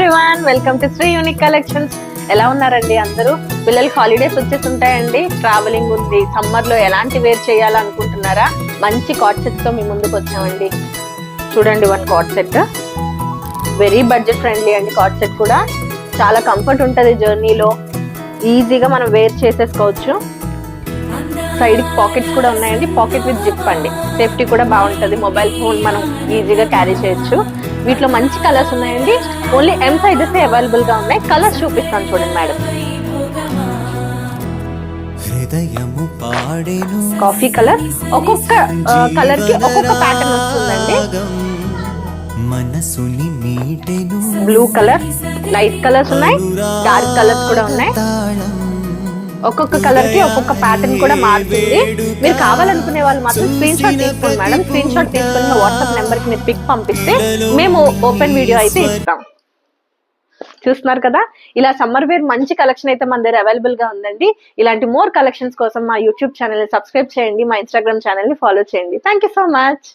Everyone, welcome to Shri unique collections. ఎలా ఉన్నారండి అందరూ? పిల్లలకి హాలిడేస్ వచ్చేసి ఉంటాయండి, ట్రావెలింగ్ ఉంది, సమ్మర్ లో ఎలాంటి వేర్ చేయాలనుకుంటున్నారా? మంచి కార్డ్ సెట్ తో మీ ముందుకు వచ్చామండి. చూడండి, one card set, very budget friendly అండి. కార్డ్ సెట్ కూడా చాలా కంఫర్ట్ ఉంటుంది జర్నీలో, ఈజీగా మనం వేర్ చేసేసుకోవచ్చు. సైడ్ పాకెట్స్ కూడా ఉన్నాయండి, పాకెట్ విత్ జిప్ అండి. సేఫ్టీ కూడా బాగుంటుంది, మొబైల్ ఫోన్ మనం ఈజీగా క్యారీ చేయొచ్చు. వీటిలో మంచి కలర్స్ ఉన్నాయండి, ఓన్లీ ఎం సైజెస్ అవైలబుల్ గా ఉన్నాయి. కలర్స్ చూపిస్తాను చూడండి మేడం. కాఫీ కలర్, ఒక్కొక్క కలర్ కి ఒక్కొక్క ప్యాటర్న్ వస్తుందండి. బ్లూ కలర్, లైట్ కలర్స్ ఉన్నాయి, డార్క్ కలర్స్ కూడా ఉన్నాయి. ఒక్కొక్క కలర్ కి ఒక్కొక్క ప్యాటర్న్ కూడా మారుతుంది. మీరు కావాలనుకునే వాళ్ళు మాత్రం స్క్రీన్ షాట్ తీసుకోండి మేడం. స్క్రీన్ షాట్ తీసుకుని వాట్సాప్ నెంబర్ కి మీరు పిక్ పంపిస్తే మేము ఓపెన్ వీడియో అయితే ఇస్తాం. చూస్తున్నారు కదా, ఇలా సమ్మర్ వేర్ మంచి కలెక్షన్ అయితే మన దగ్గర అవైలబుల్ గా ఉందండి. ఇలాంటి మోర్ కలెక్షన్స్ కోసం మా యూట్యూబ్ ఛానల్ ని సబ్స్క్రైబ్ చేయండి, మా ఇన్స్టాగ్రామ్ ఛానల్ ని ఫాలో చేయండి. Thank you so much.